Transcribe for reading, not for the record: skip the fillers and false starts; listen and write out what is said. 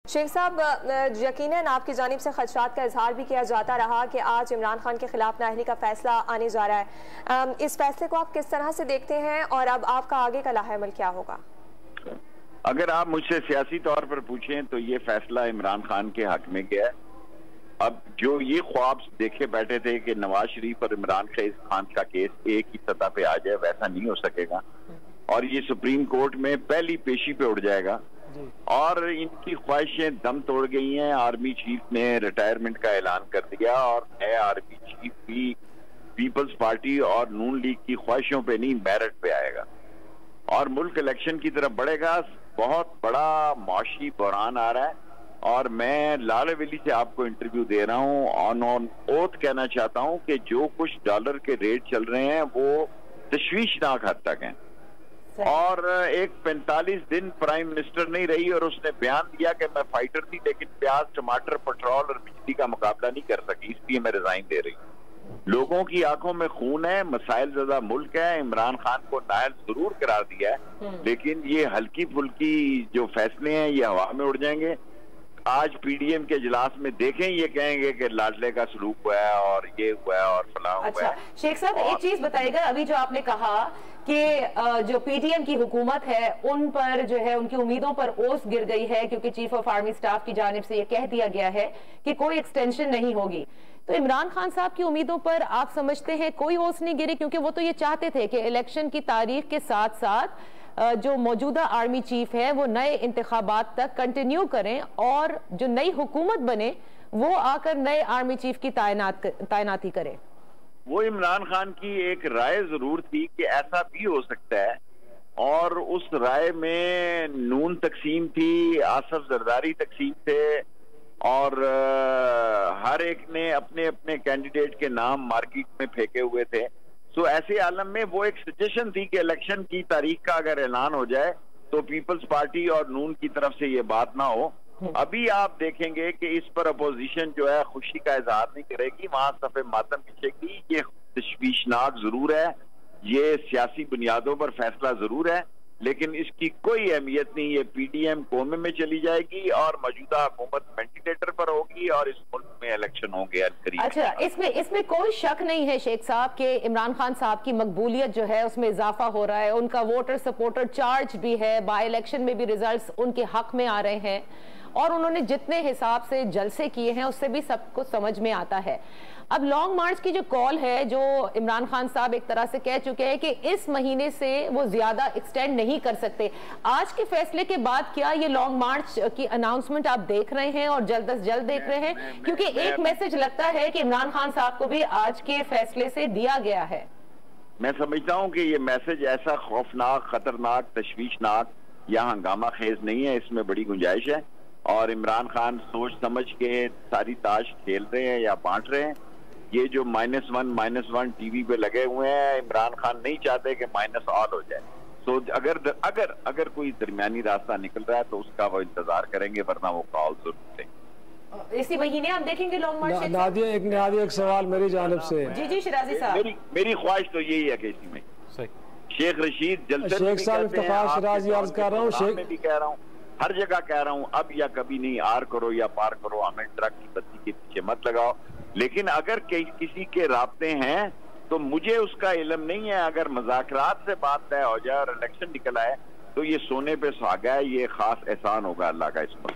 शेख साहब, यकीनन आपकी जानिब से खदशात का इजहार भी किया जाता रहा कि आज इमरान खान के खिलाफ नाअहली का फैसला आने जा रहा है। इस फैसले को आप किस तरह से देखते हैं और अब आपका आगे का लाहेअमल क्या होगा? अगर आप मुझसे सियासी तौर पर पूछें तो ये फैसला इमरान खान के हक में गया है। अब जो ये ख्वाब देखे बैठे थे कि नवाज शरीफ और इमरान खान का केस एक ही सतह पे आ जाए, वैसा नहीं हो सकेगा और ये सुप्रीम कोर्ट में पहली पेशी पे उठ जाएगा और इनकी ख्वाहिशें दम तोड़ गई हैं। आर्मी चीफ ने रिटायरमेंट का ऐलान कर दिया और नए आर्मी चीफ भी पीपल्स पार्टी और नून लीग की ख्वाहिशों पे नहीं, मेरिट पे आएगा और मुल्क इलेक्शन की तरफ बढ़ेगा। बहुत बड़ा माशी बहरान आ रहा है और मैं लाल हवेली से आपको इंटरव्यू दे रहा हूं, ऑन ओथ कहना चाहता हूं कि जो कुछ डॉलर के रेट चल रहे हैं वो तशवीशनाक हद तक हैं और एक 45 दिन प्राइम मिनिस्टर नहीं रही और उसने बयान दिया कि मैं फाइटर थी लेकिन प्याज, टमाटर, पेट्रोल और बिजली का मुकाबला नहीं कर सकी, इसलिए मैं रिजाइन दे रही हूँ। लोगों की आंखों में खून है, मसाइल ज्यादा मुल्क है। इमरान खान को नाअहल जरूर करार दिया है लेकिन ये हल्की फुल्की जो फैसले हैं ये हवा में उड़ जाएंगे। आज पीडीएम के इजलास में देखें, ये कहेंगे कि लाडले का सलूक हुआ है और ये हुआ है और फलां हुआ है। शेख साहब, एक चीज बताइएगा, अभी जो आपने कहा कि जो पीटीएम की हुकूमत है उन पर जो है उनकी उम्मीदों पर ओस गिर गई है क्योंकि चीफ ऑफ आर्मी स्टाफ की जानिब से ये कह दिया गया है कि कोई एक्सटेंशन नहीं होगी, तो इमरान खान साहब की उम्मीदों पर आप समझते हैं कोई ओस नहीं गिरी? क्योंकि वो तो ये चाहते थे कि इलेक्शन की तारीख के साथ साथ जो मौजूदा आर्मी चीफ है वो नए इंतखाबात तक कंटिन्यू करें और जो नई हुकूमत बने वो आकर नए आर्मी चीफ की तैनाती करे। वो इमरान खान की एक राय जरूर थी कि ऐसा भी हो सकता है और उस राय में नून तकसीम थी, आसफ जरदारी तकसीम थे और हर एक ने अपने अपने कैंडिडेट के नाम मार्केट में फेंके हुए थे। सो ऐसे आलम में वो एक सजेशन थी कि इलेक्शन की तारीख का अगर ऐलान हो जाए तो पीपल्स पार्टी और नून की तरफ से ये बात ना हो। अभी आप देखेंगे कि इस पर अपोजिशन जो है खुशी का इजहार नहीं करेगी, वहां सफे मातम खींचेगी। ये तशवीशनाक जरूर है, ये सियासी बुनियादों पर फैसला जरूर है लेकिन इसकी कोई अहमियत नहीं। ये पीडीएम कोमे में चली जाएगी और मौजूदा हुकूमत वेंटिलेटर पर होगी और इस मुल्क में इलेक्शन होंगे। अच्छा, इसमें कोई शक नहीं है शेख साहब कि इमरान खान साहब की मकबूलियत जो है उसमें इजाफा हो रहा है, उनका वोटर सपोर्टर चार्ज भी है, बाई इलेक्शन में भी रिजल्ट्स उनके हक में आ रहे हैं और उन्होंने जितने हिसाब से जलसे किए हैं उससे भी सबको समझ में आता है। अब लॉन्ग मार्च की जो कॉल है जो इमरान खान साहब एक तरह से कह चुके हैं कि इस महीने से वो ज्यादा एक्सटेंड नहीं कर सकते, आज के फैसले के बाद क्या ये लॉन्ग मार्च की अनाउंसमेंट आप देख रहे हैं और जल्द अज जल्द देख रहे हैं? क्योंकि एक मैसेज लगता है कि इमरान खान साहब को भी आज के फैसले से दिया गया है। मैं समझता हूँ कि ये मैसेज ऐसा खौफनाक, खतरनाक, तशवीशनाक या हंगामा खेज नहीं है, इसमें बड़ी गुंजाइश है और इमरान खान सोच समझ के सारी ताश खेल रहे हैं या बांट रहे हैं। ये जो -1 टीवी पे लगे हुए हैं, इमरान खान नहीं चाहते कि माइनस ऑल हो जाए। तो अगर कोई दरमियानी रास्ता निकल रहा है तो उसका वो इंतजार करेंगे, वरना वो कॉल जरूर देंगे। इसी महीने आप देखेंगे लॉन्ग मार्च। नादिया, एक सवाल मेरी जानिब से। जी शिराजी साहब, मेरी ख्वाहिश तो यही है कि इसी में शेख रशीद जलसे शेख साहब इफ्तिखार शिराजी अर्ज कर रहा हूँ, शेख भी कह रहा हूँ, हर जगह कह रहा हूं, अब या कभी नहीं, आर करो या पार करो, हमें ट्रक की बत्ती के पीछे मत लगाओ। लेकिन अगर किसी के राब्ते हैं तो मुझे उसका इल्म नहीं है। अगर मुज़ाकरात से बात तय हो जाए और इलेक्शन निकल आए तो ये सोने पे सुहागा है, ये खास एहसान होगा अल्लाह का इस पर।